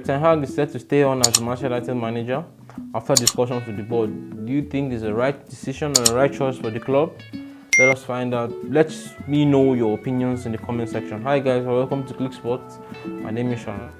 Ten Haag is set to stay on as the Manchester United manager after discussions with the board. Do you think it's the right decision or the right choice for the club? Let us find out. Let me know your opinions in the comment section. Hi guys, welcome to Click Sports. My name is Sean.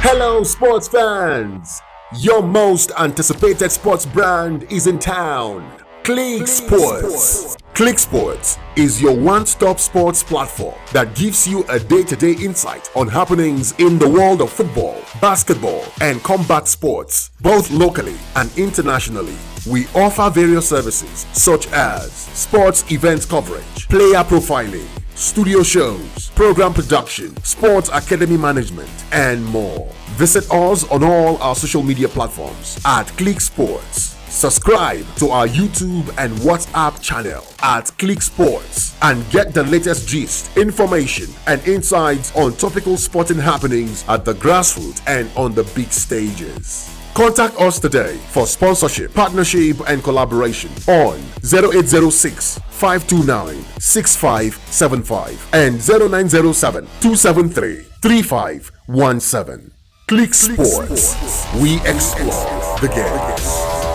Hello sports fans! Your most anticipated sports brand is in town. Click Sports. Click Sports is your one-stop sports platform that gives you a day-to-day insight on happenings in the world of football, basketball, and combat sports, both locally and internationally. We offer various services such as sports event coverage, player profiling, studio shows, program production, sports academy management, and more. Visit us on all our social media platforms at Click Sports. Subscribe to our YouTube and WhatsApp channel at Click Sports and get the latest gist, information, and insights on topical sporting happenings at the grassroots and on the big stages. Contact us today for sponsorship, partnership, and collaboration on 0806 529 6575 and 0907 273 3517. Click Sports. We explore the game.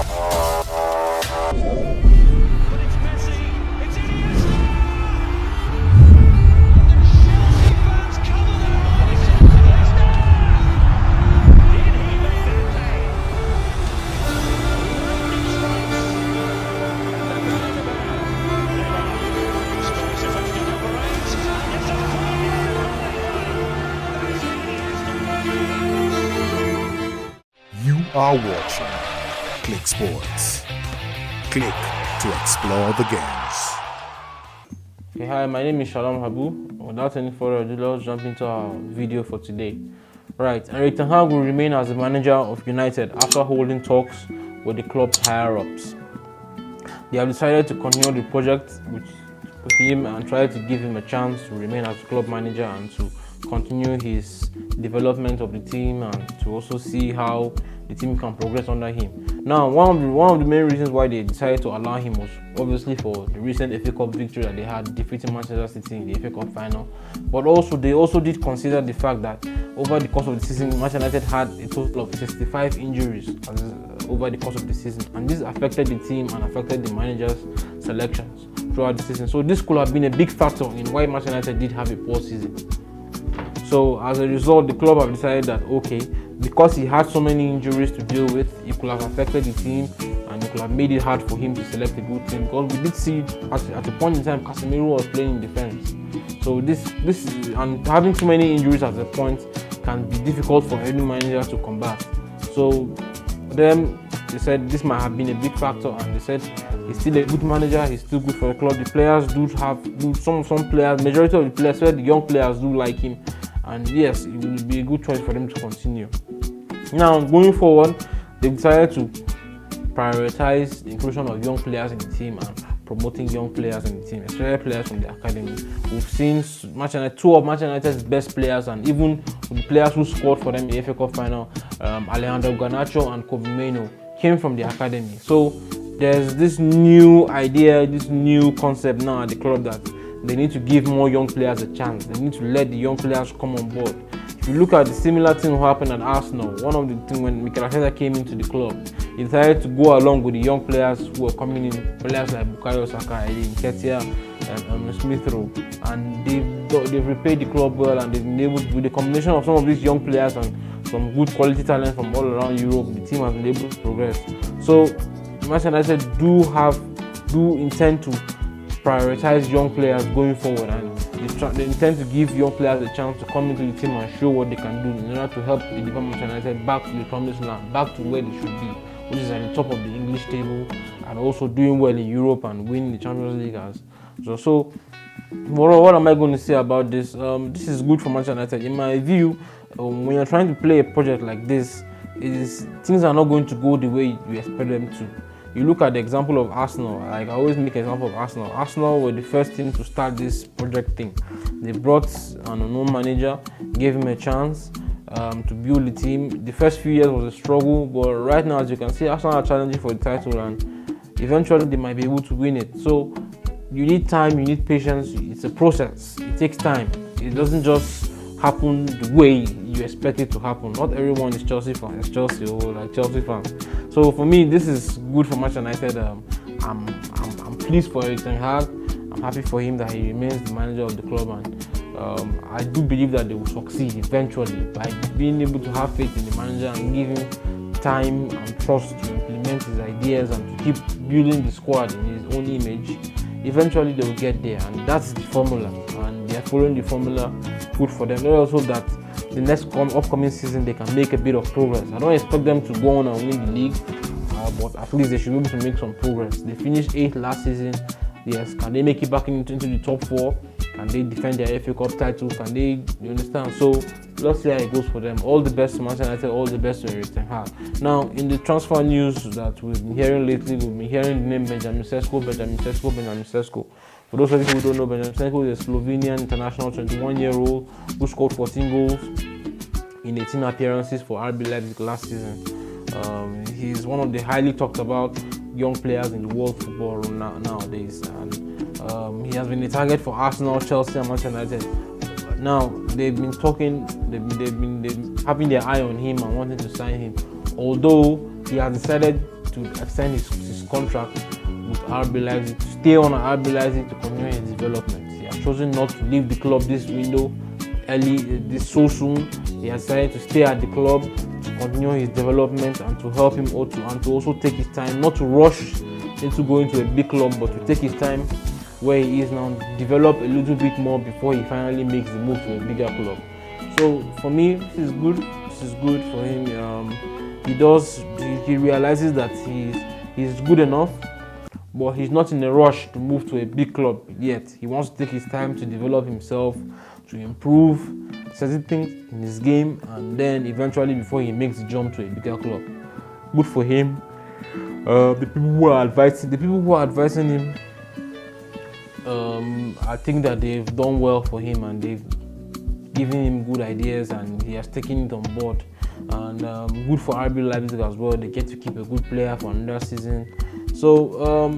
Are watching Click Sports. Click to explore the games. Okay, hi, my name is Shalom Habu. Without any further ado, let's jump into our video for today. Right, and Ten Haag will remain as the manager of United after holding talks with the club's higher-ups. They have decided to continue the project with him and try to give him a chance to remain as the club manager and to continue his development of the team and to also see how the team can progress under him. Now, one of the main reasons why they decided to allow him was obviously for the recent FA Cup victory that they had, defeating Manchester City in the FA Cup final. But also, they also did consider the fact that over the course of the season, Manchester United had a total of 65 injuries over the course of the season, and this affected the team and affected the manager's selections throughout the season. So this could have been a big factor in why Manchester United did have a poor season. So as a result, the club have decided that okay, because he had so many injuries to deal with, it could have affected the team and it could have made it hard for him to select a good team. Because we did see at a point in time, Casemiro was playing in defense. So this and having too many injuries at a point can be difficult for any manager to combat. So them, they said this might have been a big factor, and they said he's still a good manager, he's still good for the club. The players some players, majority of the players, the young players do like him. And yes, it will be a good choice for them to continue. Now, going forward, they decided to prioritize the inclusion of young players in the team and promoting young players in the team, especially players from the academy. We've seen two of Manchester United's best players, and even the players who scored for them in the FA Cup final, Alejandro Garnacho and Kobe Mainoo, came from the academy. So there's this new idea, this new concept now at the club that they need to give more young players a chance. They need to let the young players come on board. If you look at the similar thing who happened at Arsenal, one of the things when Micheal Olise came into the club, he decided to go along with the young players who were coming in, players like Bukayo Saka, Nketiah, and Smith Rowe, and they've repaid the club well, and they've been able to, with the combination of some of these young players and some good quality talent from all around Europe, the team has been able to progress. So Manchester United do intend to prioritize young players going forward, and they intend to give young players a chance to come into the team and show what they can do in order to help the development of United back to the promised land, back to where they should be, which is at the top of the English table and also doing well in Europe and winning the Champions League. So what am I going to say about this? This is good for Manchester United. In my view, when you're trying to play a project like this, things are not going to go the way you expect them to. You look at the example of Arsenal, like I always make an example of Arsenal. Arsenal were the first team to start this project thing. They brought an unknown manager, gave him a chance to build the team. The first few years was a struggle, but right now, as you can see, Arsenal are challenging for the title, and eventually they might be able to win it. So you need time, you need patience. It's a process. It takes time. It doesn't just happen the way you expect it to happen. Not everyone is Chelsea fan, it's Chelsea or like Chelsea fans. So for me, this is good for Manchester United. I'm pleased for Ten Haag. I'm happy for him that he remains the manager of the club, and I do believe that they will succeed eventually by being able to have faith in the manager and give him time and trust to implement his ideas and to keep building the squad in his own image. Eventually they will get there, and that's the formula, and they are following the formula. Good for them. Let us hope that the next upcoming season they can make a bit of progress. I don't expect them to go on and win the league, but at least they should be able to make some progress. They finished 8th last season. Yes, can they make it back into the top 4? Can they defend their FA Cup title? Can they, you understand? So let's see how it goes for them. All the best to Manchester United, all the best to Ten Haag. Now, in the transfer news that we've been hearing lately, we've been hearing the name Benjamin Sesko. For those of you who don't know, Benjamin Sesko is a Slovenian international 21-year-old who scored 14 goals in 18 appearances for RB Leipzig last season. He's one of the highly talked about young players in the world football nowadays, and he has been a target for Arsenal, Chelsea, and Manchester United. Now they've been having their eye on him and wanting to sign him. Although he has decided to extend his contract with RB Leipzig, to stay on at RB Leipzig to continue his development. He has chosen not to leave the club this window so soon. He has decided to stay at the club to continue his development and to help him and to also take his time, not to rush into going to a big club, but to take his time where he is now, develop a little bit more before he finally makes the move to a bigger club. So for me, this is good. This is good for him. He realizes that he's good enough, but he's not in a rush to move to a big club yet. He wants to take his time to develop himself, to improve certain things in his game, and then eventually before he makes the jump to a bigger club. Good for him. The people who are advising him, I think that they've done well for him, and they've given him good ideas, and he has taken it on board. And good for RB Leipzig as well. They get to keep a good player for another season. So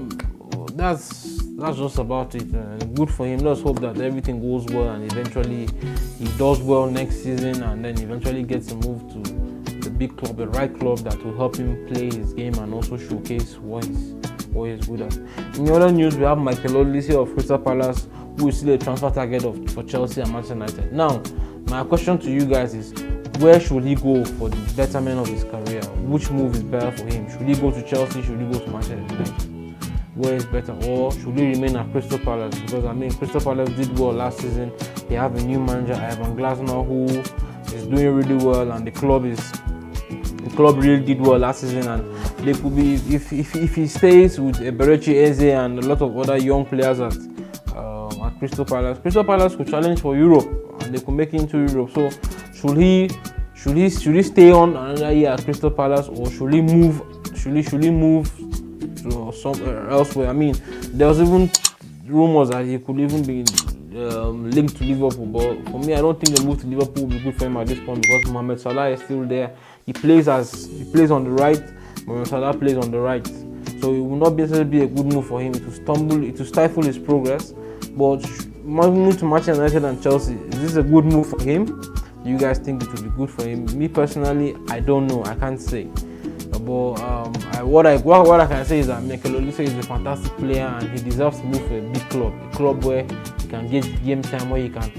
that's just about it. Good for him. Let's hope that everything goes well and eventually he does well next season, and then eventually gets a move to the big club, the right club that will help him play his game and also showcase what he's good at. In the other news, we have Micheal Olise of Crystal Palace, who is still a transfer target for Chelsea and Manchester United. Now, my question to you guys is, where should he go for the betterment of his career? Which move is better for him? Should he go to Chelsea? Should he go to Manchester United? Where is better? Or should he remain at Crystal Palace? Because Crystal Palace did well last season. They have a new manager, Ivan Glasner, who is doing really well, and the club really did well last season. And they could be, if he stays with Eberechi Eze and a lot of other young players at Crystal Palace could challenge for Europe, and they could make it into Europe. So should he stay on another year at Crystal Palace, or should he move? Should he move to somewhere elsewhere? There was even rumors that he could even be linked to Liverpool, but for me, I don't think the move to Liverpool will be good for him at this point, because Mohamed Salah is still there. He plays on the right. Mohamed Salah plays on the right, so it will not necessarily be a good move for him. It will stifle his progress. But moving to Manchester United and Chelsea, is this a good move for him? Do you guys think it will be good for him? Me personally, I don't know. I can't say. But what I can say is that Micheal Olise is a fantastic player, and he deserves to move to a big club, a club where he can get game time, where he can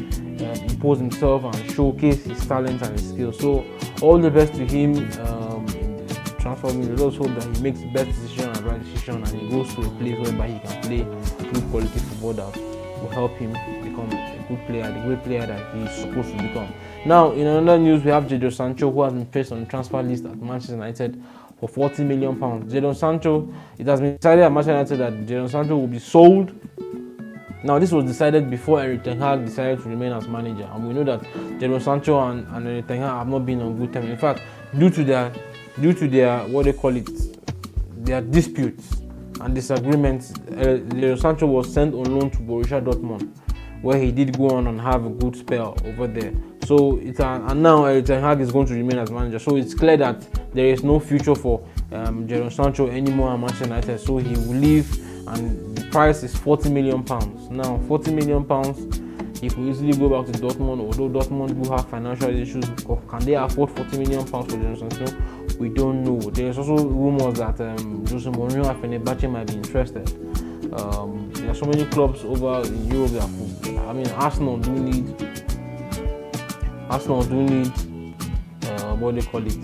impose himself and showcase his talent and his skills. So all the best to him in the transfer window. Let's hope that he makes the best decision and right decision, and he goes to a place whereby he can play good quality football that will help him become a good player, the great player that he is supposed to become. Now, in another news, we have Jadon Sancho, who has been placed on the transfer list at Manchester United for £40 million. Jadon Sancho, it has been decided at Manchester United that Jadon Sancho will be sold. Now, this was decided before Eric Ten Haag decided to remain as manager, and we know that Jadon Sancho and Eric Ten Haag have not been on good terms. In fact, due to their their disputes and disagreements, Jadon Sancho was sent on loan to Borussia Dortmund, where he did go on and have a good spell over there. So and now Eric Ten Haag is going to remain as manager. So it's clear that there is no future for Jadon Sancho anymore at Manchester United. So he will leave, and the price is £40 million. Now £40 million, He could easily go back to Dortmund, although Dortmund do have financial issues. Can they afford £40 million for Jadon Sancho? We don't know. There's also rumors that Jose Mourinho and Fenerbahce might be interested. There are so many clubs over in Europe that Arsenal do need what they call it,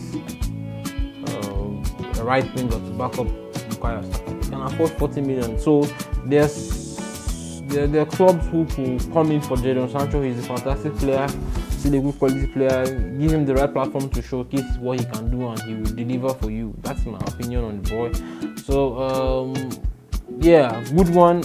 a right winger to back up Bukayo Saka. You can afford 40 million. So there are clubs who could come in for Jadon Sancho. He's a fantastic player, still a good quality player. Give him the right platform to showcase what he can do, and he will deliver for you. That's my opinion on the boy. So good one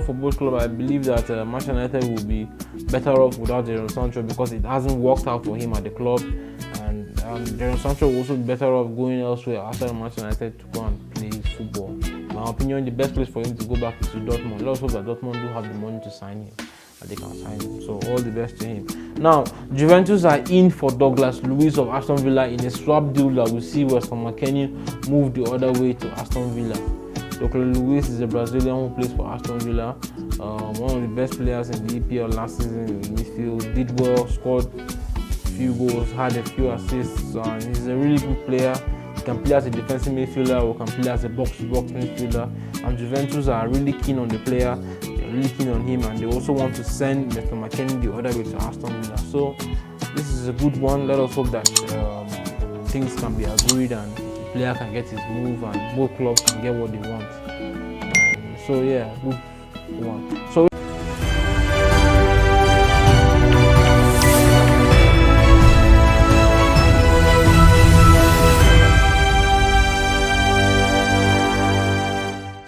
for both clubs. I believe that Manchester United will be better off without Jadon Sancho because it hasn't worked out for him at the club, and Jadon Sancho will also be better off going elsewhere outside Manchester United to go and play football. In my opinion, the best place for him to go back is to Dortmund. Let's hope that Dortmund do have the money to sign him, and they can sign him. So all the best to him. Now, Juventus are in for Douglas Luiz of Aston Villa in a swap deal that will see Weston McKennie move the other way to Aston Villa. Douglas Luiz is a Brazilian who plays for Aston Villa, one of the best players in the EPL last season in midfield. Did well, scored a few goals, had a few assists, and he's a really good player. He can play as a defensive midfielder or can play as a box-to-box midfielder. And Juventus are really keen on the player. They're really keen on him, and they also want to send Mr. McKennie the other way to Aston Villa. So this is a good one. Let us hope that things can be agreed and the player can get his move and both clubs can get what they want. Good one. So